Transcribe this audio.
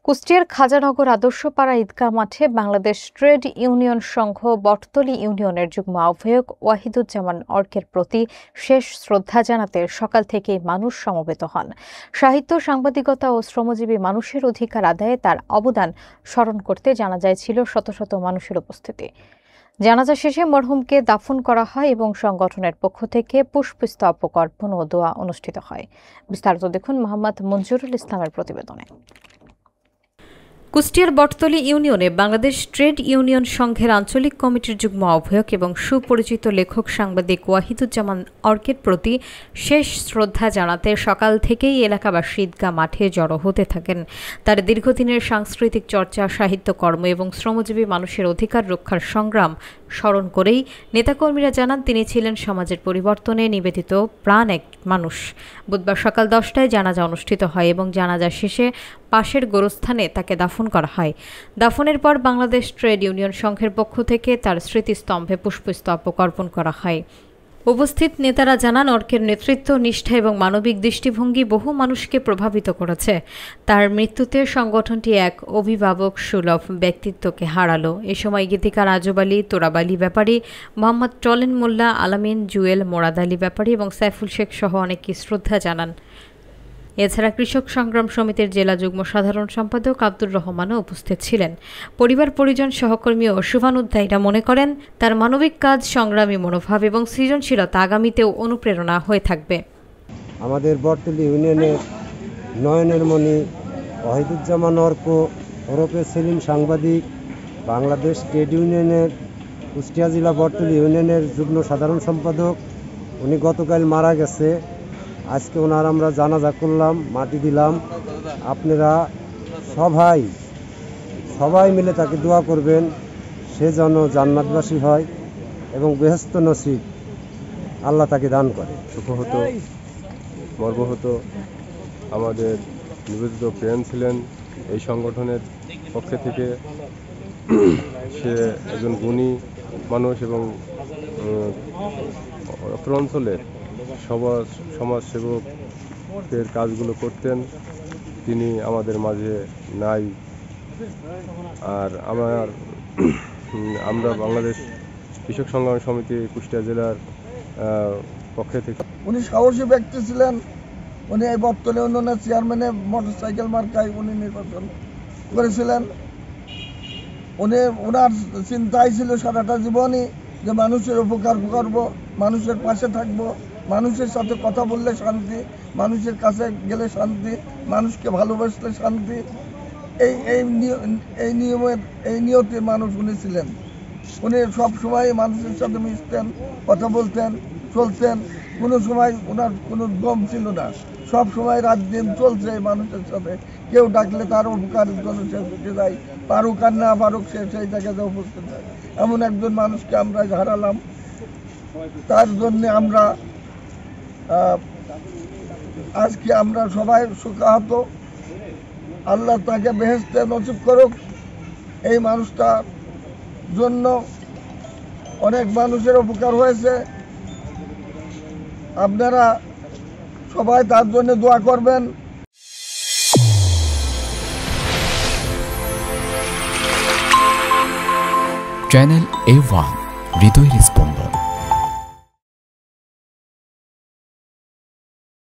কুষ্টিয়ার খাজানগর আদর্শপাড়া ঈদগাহ মাঠে Bangladesh trade union সংঘ বটতলী ইউনিয়নের যুগ্ম আহ্বায়ক ওয়াহিদুজ্জামান অর্কের প্রতি শেষ শ্রদ্ধা জানাতে সকাল থেকেই মানুষ সমবেত হন। সাহিত্য, সাংবাদিকতা ও শ্রমজীবী মানুষের অধিকার আদায়ে তার অবদান স্মরণ করতে জানাজায় ছিল শত শত মানুষের উপস্থিতি। জানাজা শেষে মরহুমকে দাফন করা হয় এবং সংগঠনের পক্ষ থেকে পুষ্পস্তবক অর্পণ ও দোয়া অনুষ্ঠিত হয়। বিস্তারিত দেখুন মোহাম্মদ মঞ্জুরুল ইসলামের প্রতিবেদনে। কুষ্টিয়ার বটতলী ইউনিয়নে বাংলাদেশ ট্রেড ইউনিয়ন সংঘের আঞ্চলিক কমিটির যুগ্ম আহ্বায়ক এবং সুপরিচিত লেখক সাংবাদিক ওয়াহিদুজ্জামান অর্কের প্রতি শেষ শ্রদ্ধা জানাতে সকাল থেকেই এলাকাবাসী ঈদগাহ মাঠে জড়ো হতে থাকেন। তার দীর্ঘদিনের সাংস্কৃতিক চর্চা, সাহিত্যকর্ম এবং শ্রমজীবী মানুষের অধিকার রক্ষার সংগ্রাম স্মরণ করেই নেতাকর্মীরা জানান তিনি ছিলেন সমাজের পরিবর্তনে নিবেদিত প্রাণ এক মানুষ। বুধবার সকাল 10টায় জানাজা অনুষ্ঠিত হয় এবং জানাজা শেষে পাশের গোরস্থানে তাকে দাফন করা হয়। দাফনের পর বাংলাদেশ ট্রেড ইউনিয়ন সংঘের পক্ষ থেকে তার স্মৃতিস্তম্ভে পুষ্পস্তবক অর্পণ করা হয়। উপস্থিত নেতারা জানান অর্কের নেতৃত্ব, নিষ্ঠা এবং মানবিক দৃষ্টিভঙ্গি বহু মানুষকে প্রভাবিত করেছে। তার মৃত্যুতে সংগঠনটি এক অভিভাবক সুলভ ব্যক্তিত্বকে হারালো। এ সময় গীতিকার আজব আলী, তোরাব আলী ব্যাপারী, মোহাম্মদ টলেন মোল্লা, আলামিন, জুয়েল, মোরাদ আলী ব্যাপারী এবং সাইফুল শেখ সহ অনেকে শ্রদ্ধা জানান। এছাড়া কৃষক সংগ্রাম সমিতির জেলা যুগ্ম সাধারণ সম্পাদক আব্দুর রহমানও উপস্থিত ছিলেন। পরিবার, পরিজন, সহকর্মী ও শুভানুধ্যায়ীরা মনে করেন তার মানবিক কাজ, সংগ্রামী মনোভাব এবং সৃজনশীলতা আগামীতেও অনুপ্রেরণা হয়ে থাকবে। আমাদের বটতলী ইউনিয়নের নয়নের মণি ওয়াহিদুজ্জামান অর্ক ওরফে সেলিম সাংবাদিক, বাংলাদেশ ট্রেড ইউনিয়নের কুষ্টিয়া জেলা বটতলী ইউনিয়নের যুগ্ম সাধারণ সম্পাদক। উনি গতকাল মারা গেছে। আজকে ওনার আমরা জানাজা করলাম, মাটি দিলাম। আপনারা সবাই মিলে তাকে দোয়া করবেন, সে যেন জান্নাতবাসী হয় এবং বেহেশত নসিব আল্লাহ তাকে দান করে। সুখ হতো, মর্ম হতো। আমাদের নিবেদিত প্রেম ছিলেন এই সংগঠনের পক্ষে থেকে। সে একজন গুণী মানুষ এবং অত্র অঞ্চলের সমাজসেবকের কাজগুলো করতেন। তিনি আমাদের মাঝে নাই। আর আমরা বাংলাদেশ কৃষক সংগ্রাম সমিতি কুষ্টিয়া জেলার পক্ষে থেকে উনি সাহসী ব্যক্তি ছিলেন। উনি এই বটতলী ইউনিয়নের চেয়ারম্যানে মোটরসাইকেল মার্কায় উনি নির্বাচন করেছিলেন। ওনার চিন্তাই ছিল সারাটা জীবনই যে মানুষের উপকার করব, মানুষের পাশে থাকব, মানুষের সাথে কথা বললে শান্তি, মানুষের কাছে গেলে শান্তি, মানুষকে ভালোবাসলে শান্তি। এই নিয়তে মানুষ উনি ছিলেন। উনি সব সময় মানুষের সাথে মিশতেন, কথা বলতেন, চলতেন। কোনো সময় ওনার কোনো দম ছিল না। সব সময় রাত দিন চলছে মানুষের সাথে। কেউ ডাকলে তার উপকারের জন্য সে ছুটে যায়, পারুক আর না পারুক সে সেই জায়গাতে উপস্থিত হয়। এমন একজন মানুষকে আমরা হারালাম। তার জন্যে আমরা আজকে আমরা সবাই শোকাহত। আল্লাহ তাকে বেহেশতে নসিব করুক। এই মানুষটার জন্য অনেক মানুষের উপকার হয়েছে। আপনারা সবাই তার জন্য দোয়া করবেন। চ্যানেল A1 হৃদয়ের স্পন্দন।